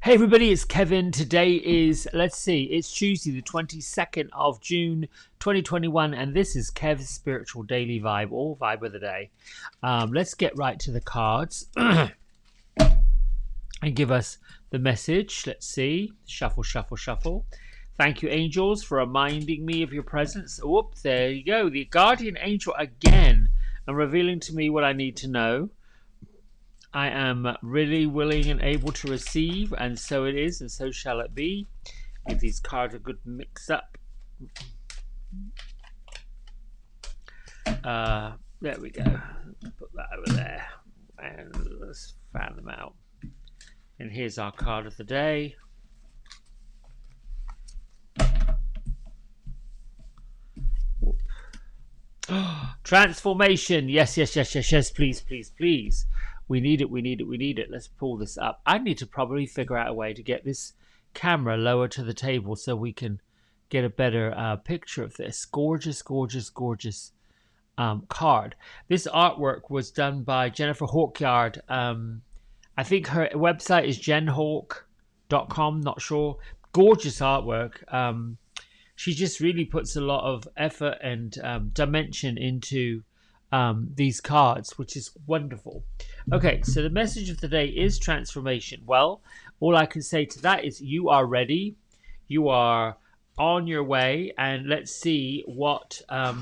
Hey everybody, it's Kevin. Today is, let's see, it's Tuesday the 22nd of June 2021 and this is Kev's Spiritual Daily Vibe, or Vibe of the Day. Let's get right to the cards and give us the message. Let's see, shuffle, shuffle, shuffle. Thank you, angels, for reminding me of your presence. Whoop, there you go. The guardian angel again and revealing to me what I need to know. I am really willing and able to receive, and so it is, and so shall it be. Give these cards a good mix up. There we go. Put that over there, and let's fan them out. And here's our card of the day. Transformation. Yes, yes, yes, yes, yes. Please, please, please. We need it, we need it, we need it. Let's pull this up. I need to probably figure out a way to get this camera lower to the table so we can get a better picture of this. Gorgeous, gorgeous, gorgeous card. This artwork was done by Jennifer Hawkyard. I think her website is jenhawk.com, not sure. Gorgeous artwork. She just really puts a lot of effort and dimension into these cards, which is wonderful. Okay, so the message of the day is transformation. Well, all I can say to that is you are ready, you are on your way, and let's see what well,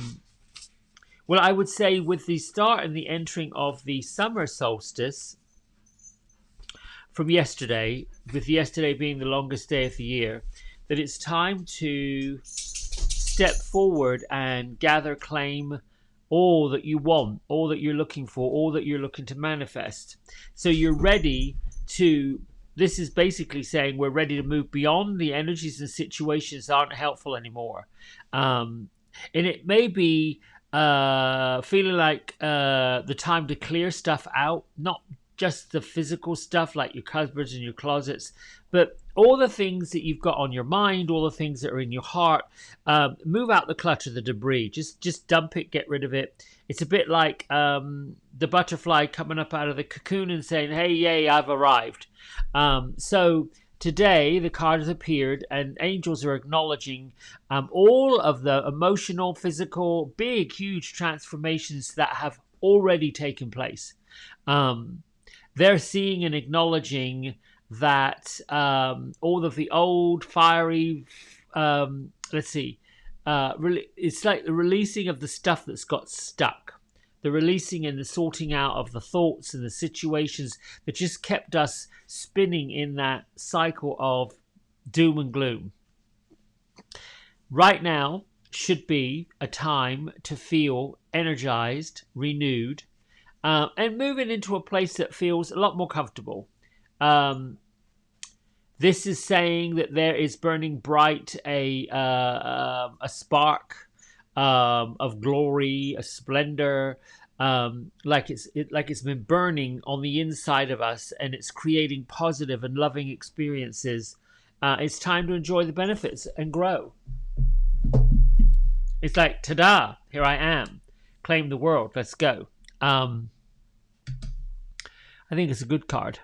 I would say with the start and the entering of the summer solstice from yesterday, with yesterday being the longest day of the year, that it's time to step forward and gather, claim all that you want, all that you're looking for, all that you're looking to manifest. So you're ready to, this is basically saying we're ready to move beyond the energies and situations that aren't helpful anymore. And it may be feeling like the time to clear stuff out, not just the physical stuff like your cupboards and your closets, but all the things that you've got on your mind, all the things that are in your heart. Move out the clutter, the debris. Just dump it, get rid of it. It's a bit like the butterfly coming up out of the cocoon and saying, hey, yay, I've arrived. So today the card has appeared and angels are acknowledging all of the emotional, physical, big, huge transformations that have already taken place. They're seeing and acknowledging that all of the old fiery, it's like the releasing of the stuff that's got stuck, the releasing and the sorting out of the thoughts and the situations that just kept us spinning in that cycle of doom and gloom. Right now should be a time to feel energized, renewed, and moving into a place that feels a lot more comfortable. This is saying that there is burning bright a spark of glory, a splendor, like it's been burning on the inside of us, and it's creating positive and loving experiences. It's time to enjoy the benefits and grow. It's like, ta-da, here I am. Claim the world. Let's go. I think it's a good card.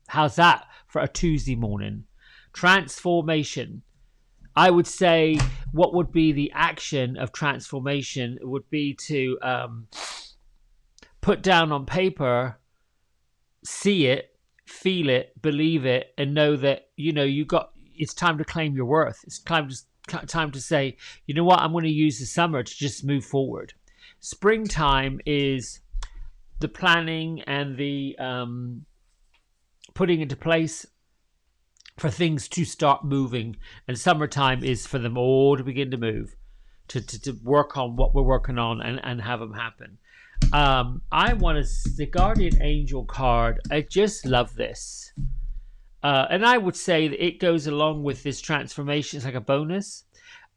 How's that for a Tuesday morning? Transformation. I would say what would be the action of transformation would be to put down on paper, see it, feel it, believe it, and know that, it's time to claim your worth. It's time to say, you know what, I'm going to use the summer to just move forward. Springtime is the planning and the putting into place for things to start moving, and summertime is for them all to begin to move, to work on what we're working on and have them happen. I want the Guardian Angel card. I just love this. And I would say that it goes along with this transformation. It's like a bonus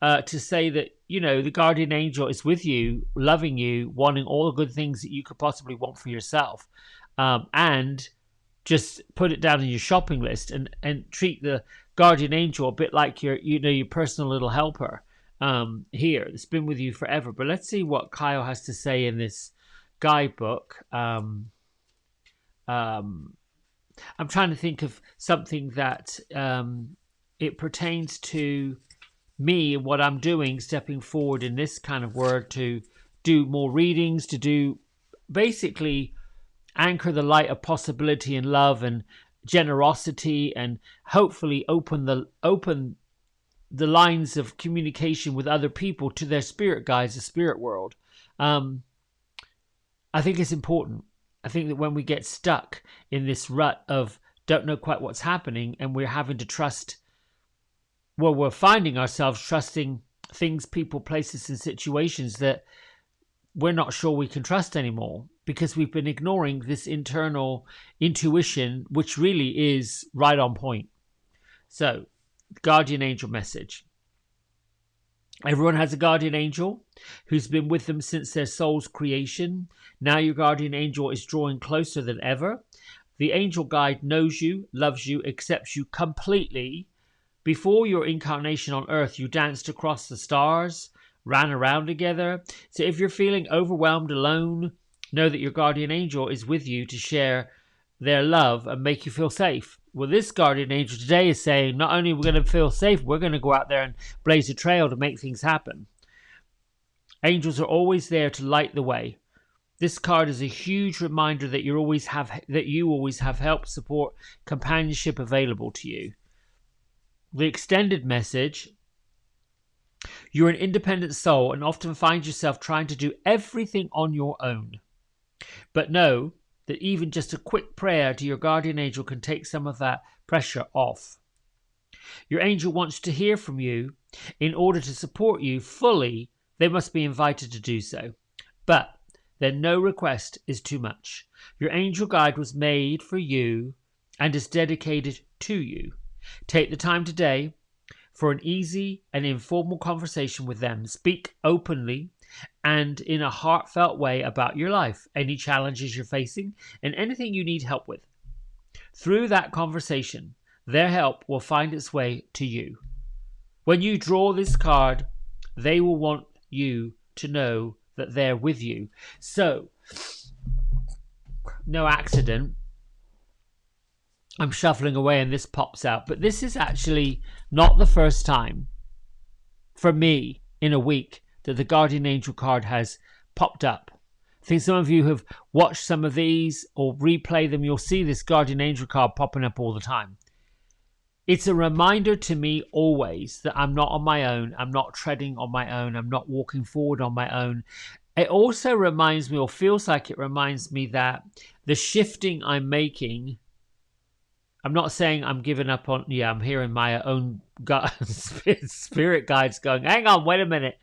to say that, the Guardian Angel is with you, loving you, wanting all the good things that you could possibly want for yourself. And just put it down in your shopping list and treat the Guardian Angel a bit like your personal little helper here. It's been with you forever. But let's see what Kyle has to say in this guidebook. I'm trying to think of something that it pertains to me and what I'm doing, stepping forward in this kind of word to do more readings, to do basically anchor the light of possibility and love and generosity, and hopefully open the lines of communication with other people to their spirit guides, the spirit world. I think it's important. I think that when we get stuck in this rut of don't know quite what's happening, and we're having to trust, well, we're finding ourselves trusting things, people, places, and situations that we're not sure we can trust anymore because we've been ignoring this internal intuition, which really is right on point. So, guardian angel message. Everyone has a guardian angel who's been with them since their soul's creation. Now your guardian angel is drawing closer than ever. The angel guide knows you, loves you, accepts you completely. Before your incarnation on earth, you danced across the stars, ran around together. So if you're feeling overwhelmed, alone, know that your guardian angel is with you to share their love and make you feel safe. Well, this guardian angel today is saying not only are we going to feel safe, we're going to go out there and blaze a trail to make things happen. Angels are always there to light the way. This card is a huge reminder that you always have help, support, companionship available to you. The extended message: you're an independent soul and often find yourself trying to do everything on your own. But know that even just a quick prayer to your guardian angel can take some of that pressure off. Your angel wants to hear from you. In order to support you fully, they must be invited to do so. But then no request is too much. Your angel guide was made for you and is dedicated to you. Take the time today for an easy and informal conversation with them. Speak openly and in a heartfelt way about your life, any challenges you're facing, and anything you need help with. Through that conversation, their help will find its way to you. When you draw this card, they will want you to know that they're with you. So, no accident, I'm shuffling away and this pops out. But this is actually not the first time for me in a week that the guardian angel card has popped up. I think some of you have watched some of these or replay them. You'll see this guardian angel card popping up all the time. It's a reminder to me always that I'm not on my own. I'm not treading on my own. I'm not walking forward on my own. It also reminds me, or feels like it reminds me, that the shifting I'm making, I'm not saying I'm giving up on, I'm hearing my own spirit guides going, hang on, wait a minute.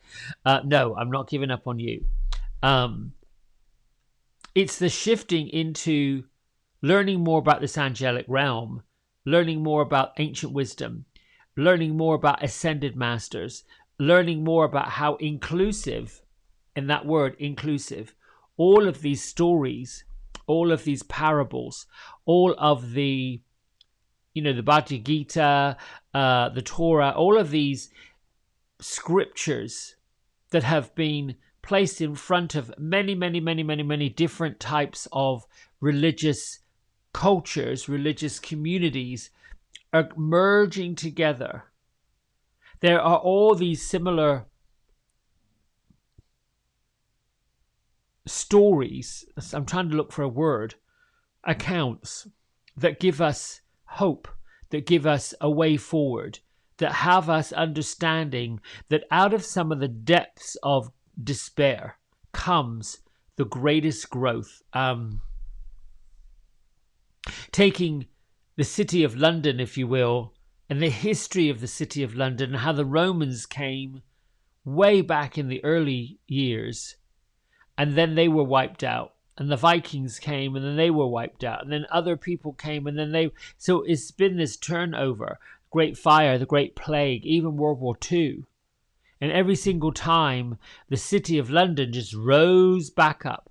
No, I'm not giving up on you. It's the shifting into learning more about this angelic realm, learning more about ancient wisdom, learning more about ascended masters, learning more about how inclusive, and that word inclusive, all of these stories, all of these parables, all of the, the Bhagavad Gita, the Torah, all of these scriptures that have been placed in front of many different types of religious cultures, religious communities, are merging together. There are all these similar stories, I'm trying to look for a word, accounts that give us hope, that give us a way forward, that have us understanding that out of some of the depths of despair comes the greatest growth. Taking the city of London, if you will, and the history of the city of London, and how the Romans came way back in the early years, and then they were wiped out, and the Vikings came, and then they were wiped out, and then other people came, and then so it's been this turnover, Great Fire, the Great Plague, even World War II. And every single time, the city of London just rose back up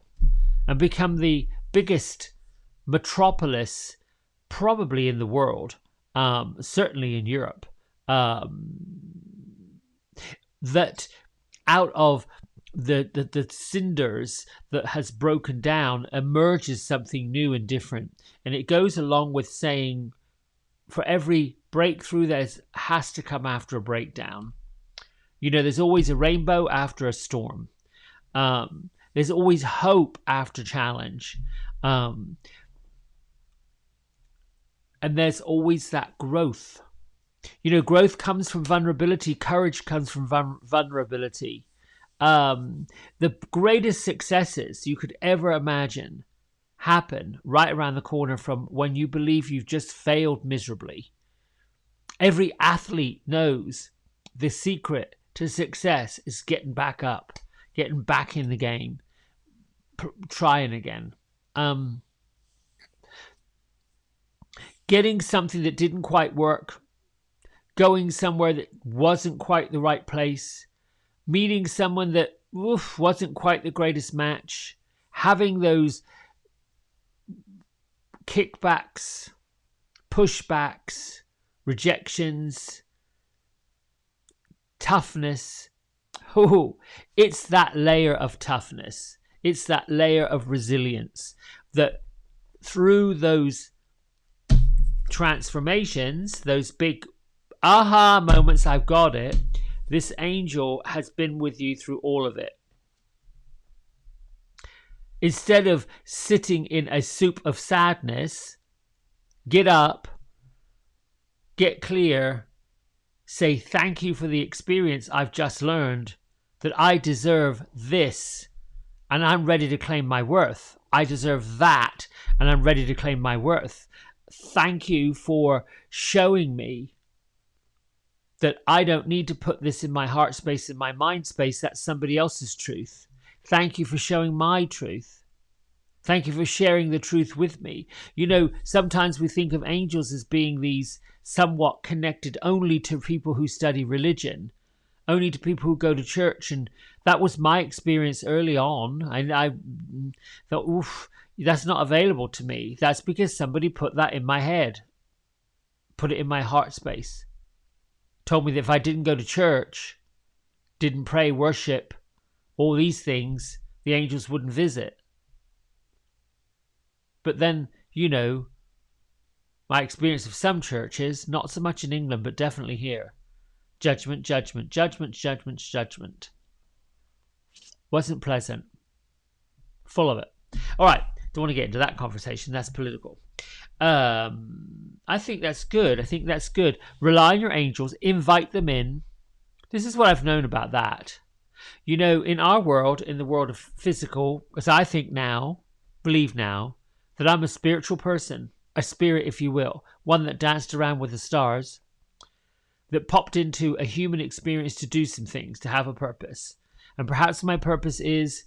and become the biggest metropolis probably in the world, certainly in Europe. That out of the cinders that has broken down emerges something new and different. And it goes along with saying, for every breakthrough, there has to come after a breakdown. There's always a rainbow after a storm. There's always hope after challenge. And there's always that growth. Growth comes from vulnerability. Courage comes from vulnerability. The greatest successes you could ever imagine happen right around the corner from when you believe you've just failed miserably. Every athlete knows the secret to success is getting back up, getting back in the game, trying again. Getting something that didn't quite work, going somewhere that wasn't quite the right place, meeting someone that wasn't quite the greatest match, having those kickbacks, pushbacks, rejections, toughness. It's that layer of toughness. It's that layer of resilience that through those transformations, those big aha moments, I've got it, this angel has been with you through all of it. Instead of sitting in a soup of sadness, get up, get clear, say thank you for the experience I've just learned, that I deserve this, and I'm ready to claim my worth. I deserve that, and I'm ready to claim my worth. Thank you for showing me that I don't need to put this in my heart space, in my mind space. That's somebody else's truth. Thank you for showing my truth. Thank you for sharing the truth with me. Sometimes we think of angels as being these somewhat connected only to people who study religion, only to people who go to church. And that was my experience early on. I thought, that's not available to me. That's because somebody put that in my head, put it in my heart space, told me that if I didn't go to church, didn't pray, worship, all these things, the angels wouldn't visit. But then, my experience of some churches, not so much in England, but definitely here. Judgment, judgment, judgment, judgment, judgment. Wasn't pleasant. Full of it. All right. Don't want to get into that conversation. That's political. I think that's good. Rely on your angels. Invite them in. This is what I've known about that. In our world, in the world of physical, as I believe now, that I'm a spiritual person, a spirit, if you will, one that danced around with the stars, that popped into a human experience to do some things, to have a purpose. And perhaps my purpose is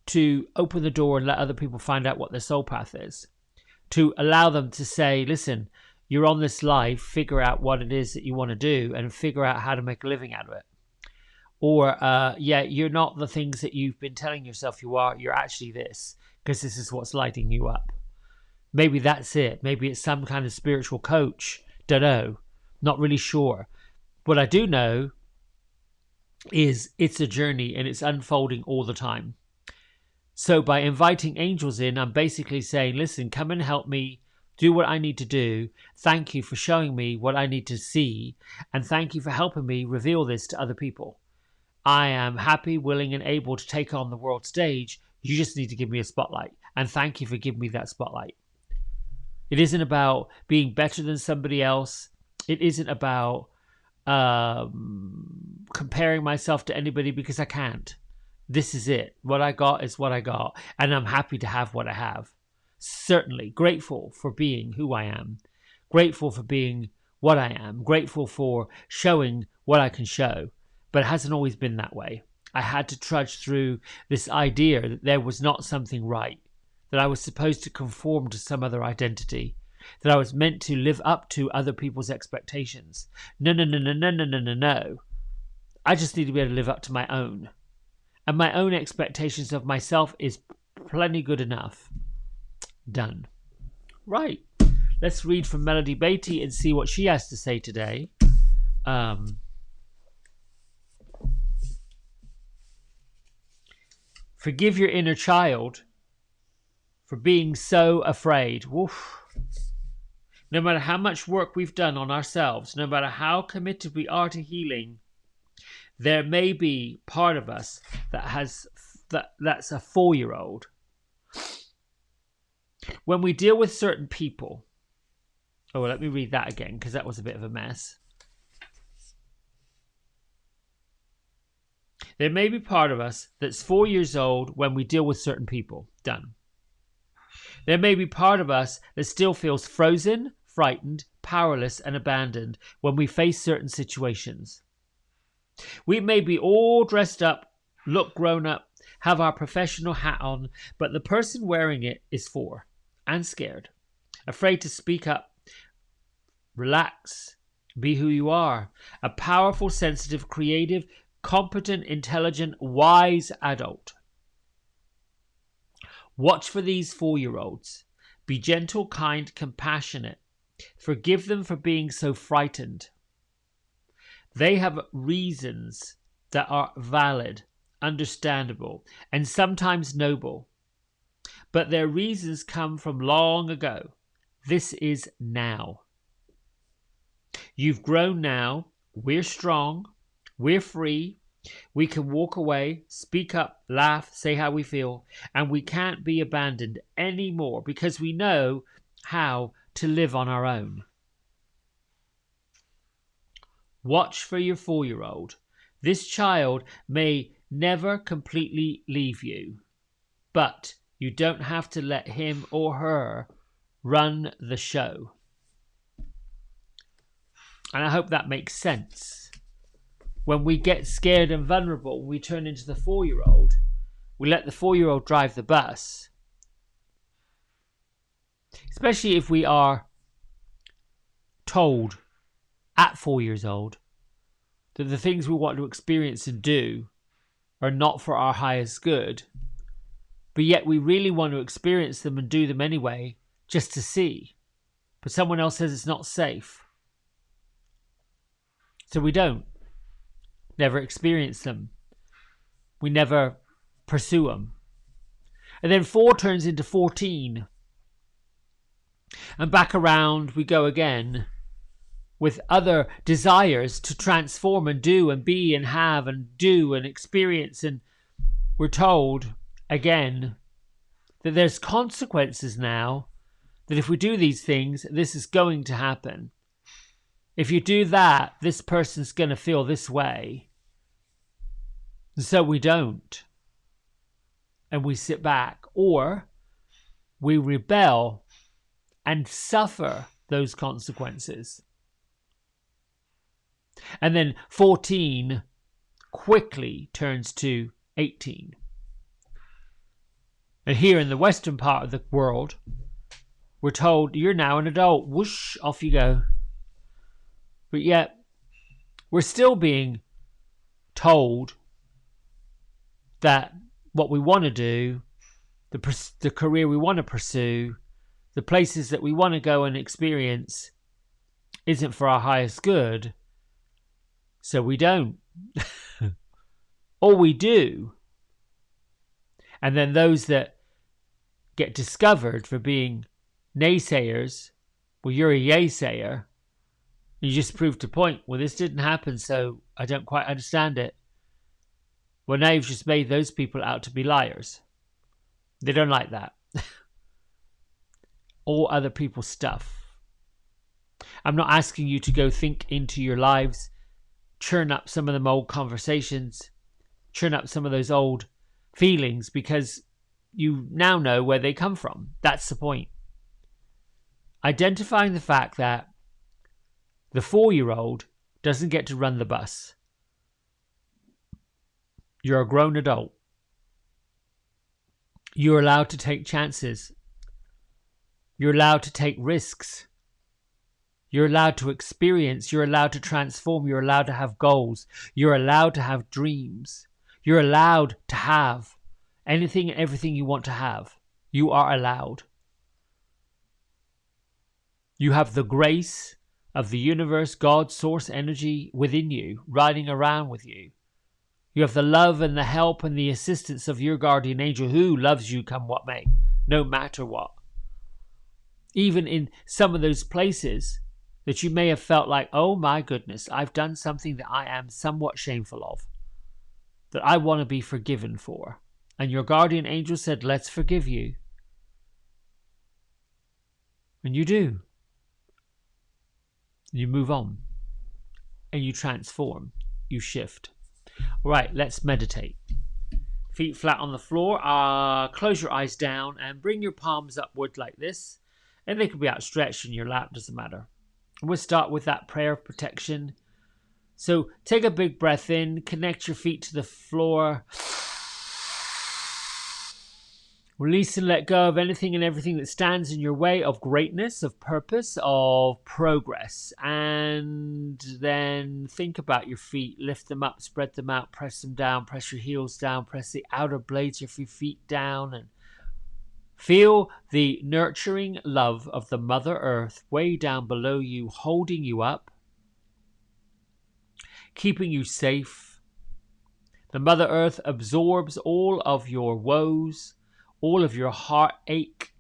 to open the door and let other people find out what their soul path is, to allow them to say, listen, you're on this life, figure out what it is that you want to do and figure out how to make a living out of it. Or, you're not the things that you've been telling yourself you are, you're actually this, because this is what's lighting you up. Maybe that's it. Maybe it's some kind of spiritual coach. Don't know. Not really sure. What I do know is it's a journey and it's unfolding all the time. So by inviting angels in, I'm basically saying, listen, come and help me do what I need to do. Thank you for showing me what I need to see. And thank you for helping me reveal this to other people. I am happy, willing, and able to take on the world stage. You just need to give me a spotlight. And thank you for giving me that spotlight. It isn't about being better than somebody else. It isn't about comparing myself to anybody, because I can't. This is it. What I got is what I got. And I'm happy to have what I have. Certainly grateful for being who I am. Grateful for being what I am. Grateful for showing what I can show. But it hasn't always been that way. I had to trudge through this idea that there was not something right, that I was supposed to conform to some other identity, that I was meant to live up to other people's expectations. No. I just need to be able to live up to my own. And my own expectations of myself is plenty good enough. Done. Right. Let's read from Melody Beatty and see what she has to say today. Forgive your inner child for being so afraid. Woof. No matter how much work we've done on ourselves, no matter how committed we are to healing, there may be part of us that's a 4-year-old. When we deal with certain people, let me read that again because that was a bit of a mess. There may be part of us that's 4 years old when we deal with certain people. Done. There may be part of us that still feels frozen, frightened, powerless, and abandoned when we face certain situations. We may be all dressed up, look grown up, have our professional hat on, but the person wearing it is 4 and scared, afraid to speak up. Relax. Be who you are. A powerful, sensitive, creative, competent, intelligent, wise adult. Watch for these 4-year-olds. Be gentle, kind, compassionate. Forgive them for being so frightened. They have reasons that are valid, understandable, and sometimes noble. But their reasons come from long ago. This is now. You've grown now. We're strong. We're free. We can walk away, speak up, laugh, say how we feel, and we can't be abandoned anymore because we know how to live on our own. Watch for your 4-year-old. This child may never completely leave you, but you don't have to let him or her run the show. And I hope that makes sense. When we get scared and vulnerable, we turn into the 4-year-old. We let the 4-year-old drive the bus. Especially if we are told at 4 years old that the things we want to experience and do are not for our highest good, but yet we really want to experience them and do them anyway, just to see. But someone else says it's not safe. So we don't. Never experience them. We never pursue them. And then 4 turns into 14. And back around we go again with other desires to transform and do and be and have and do and experience. And we're told again that there's consequences now, that if we do these things, this is going to happen. If you do that, this person's going to feel this way. And so we don't. And we sit back. Or we rebel and suffer those consequences. And then 14 quickly turns to 18. And here in the western part of the world, we're told you're now an adult. Whoosh, off you go. But yet, we're still being told that what we want to do, the career we want to pursue, the places that we want to go and experience isn't for our highest good. So we don't. Or we do. And then those that get discovered for being naysayers, well, you're a yay-sayer. You just proved a point. Well, this didn't happen, so I don't quite understand it. Well, now you've just made those people out to be liars. They don't like that. All other people's stuff. I'm not asking you to go think into your lives, churn up some of them old conversations, churn up some of those old feelings, because you now know where they come from. That's the point. Identifying the fact that the 4-year-old doesn't get to run the bus. You're a grown adult. You're allowed to take chances. You're allowed to take risks. You're allowed to experience. You're allowed to transform. You're allowed to have goals. You're allowed to have dreams. You're allowed to have anything and everything you want to have. You are allowed. You have the grace of the universe, God, source energy within you, riding around with you. You have the love and the help and the assistance of your guardian angel who loves you come what may, no matter what. Even in some of those places that you may have felt like, oh my goodness, I've done something that I am somewhat shameful of, that I want to be forgiven for. And your guardian angel said, let's forgive you. And you do. You move on. And you transform. You shift. All right, let's meditate. Feet flat on the floor. Close your eyes down and bring your palms upward like this. And they could be outstretched in your lap, doesn't matter. We'll start with that prayer of protection. So take a big breath in, connect your feet to the floor. Release and let go of anything and everything that stands in your way of greatness, of purpose, of progress. And then think about your feet. Lift them up, spread them out, press them down, press your heels down, press the outer blades of your feet down, and feel the nurturing love of the Mother Earth way down below you, holding you up, keeping you safe. The Mother Earth absorbs all of your woes, all of your heartache.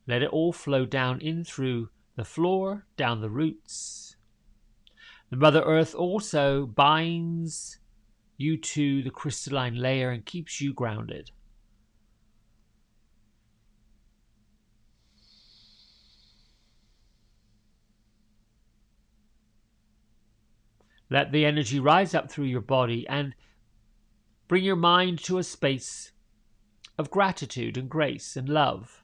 Let it all flow down in through the floor, down the roots. The Mother Earth also binds you to the crystalline layer and keeps you grounded. Let the energy rise up through your body and bring your mind to a space of gratitude and grace and love.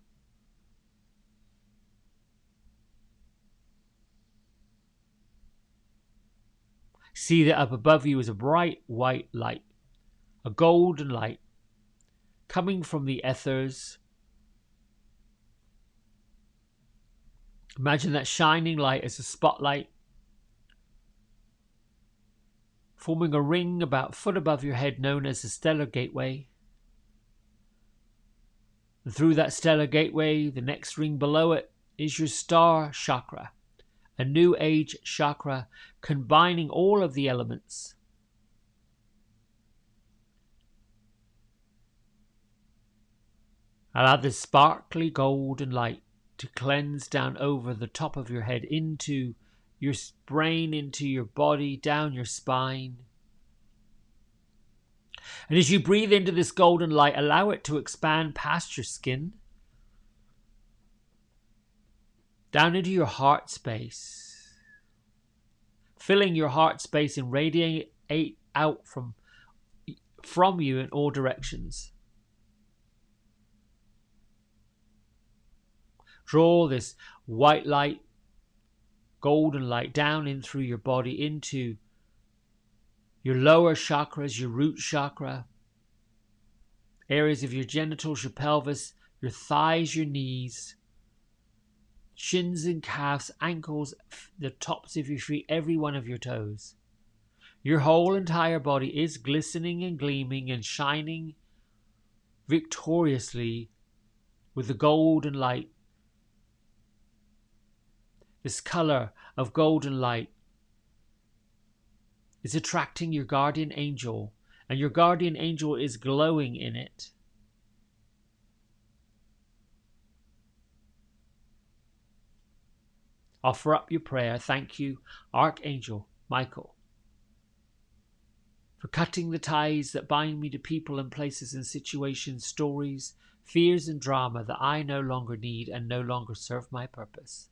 See that up above you is a bright white light, a golden light, coming from the ethers. Imagine that shining light as a spotlight, forming a ring about a foot above your head known as the stellar gateway. And through that stellar gateway, the next ring below it is your star chakra, a new age chakra combining all of the elements. Allow this sparkly golden light to cleanse down over the top of your head into your brain, into your body, down your spine. And as you breathe into this golden light, allow it to expand past your skin, down into your heart space, filling your heart space and radiating out from you in all directions. Draw this white light, golden light down in through your body into your lower chakras, your root chakra, areas of your genitals, your pelvis, your thighs, your knees, shins and calves, ankles, the tops of your feet, every one of your toes. Your whole entire body is glistening and gleaming and shining victoriously with the golden light. This color of golden light is attracting your guardian angel, and your guardian angel is glowing in it. Offer up your prayer. Thank you, Archangel Michael, for cutting the ties that bind me to people and places and situations, stories, fears and drama that I no longer need and no longer serve my purpose.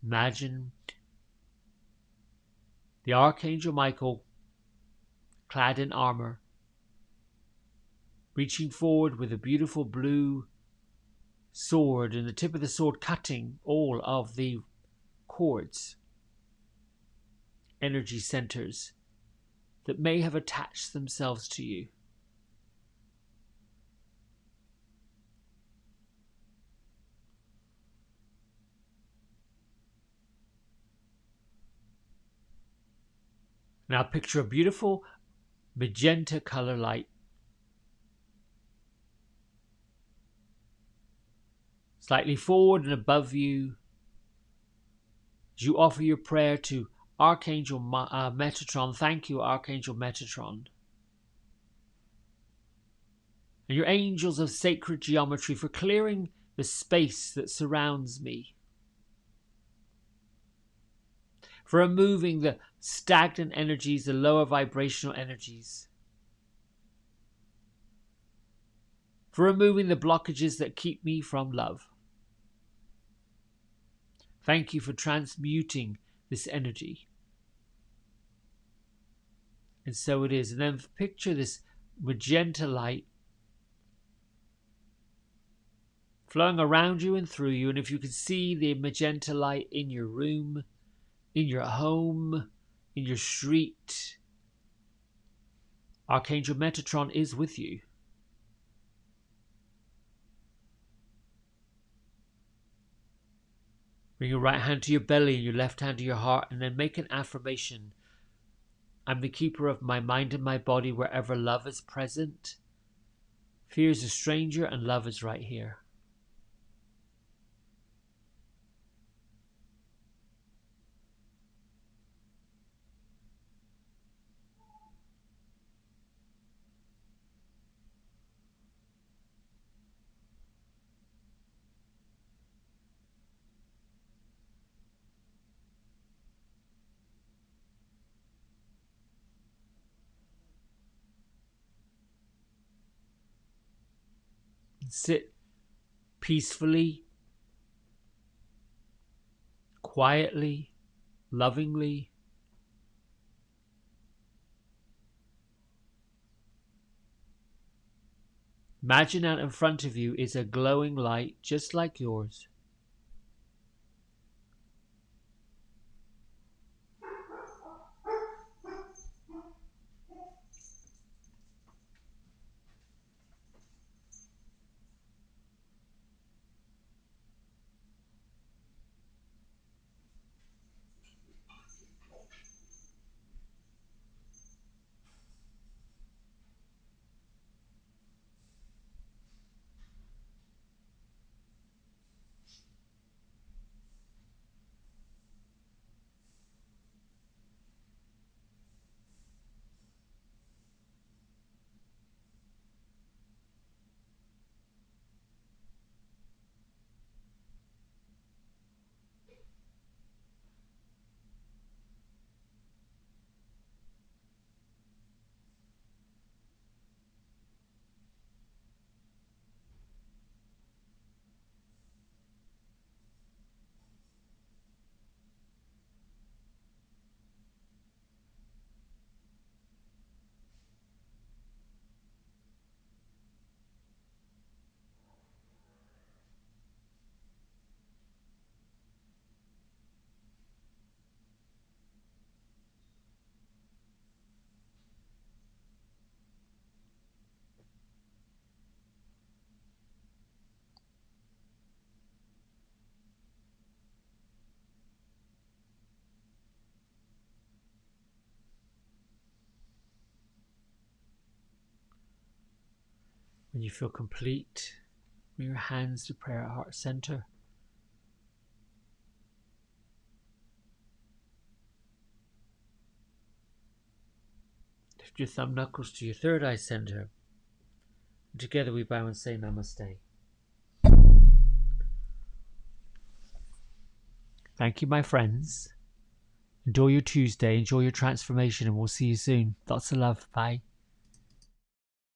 Imagine the Archangel Michael, clad in armor, reaching forward with a beautiful blue sword, and the tip of the sword cutting all of the cords, energy centers that may have attached themselves to you. Now picture a beautiful magenta color light slightly forward and above you, As you offer your prayer to Archangel Metatron, thank you, Archangel Metatron. And your angels of sacred geometry for clearing the space that surrounds me. For removing the stagnant energies, the lower vibrational energies. For removing the blockages that keep me from love. Thank you for transmuting this energy. And so it is. And then picture this magenta light flowing around you and through you. And if you can see the magenta light in your room, in your home, in your street, Archangel Metatron is with you. Bring your right hand to your belly and your left hand to your heart, and then make an affirmation. I'm the keeper of my mind and my body wherever love is present. Fear is a stranger and love is right here. Sit peacefully, quietly, lovingly. Imagine out in front of you is a glowing light just like yours. When you feel complete, bring your hands to prayer at heart center. Lift your thumb knuckles to your third eye center. And together we bow and say Namaste. Thank you, my friends. Enjoy your Tuesday, enjoy your transformation, and we'll see you soon. Lots of love. Bye.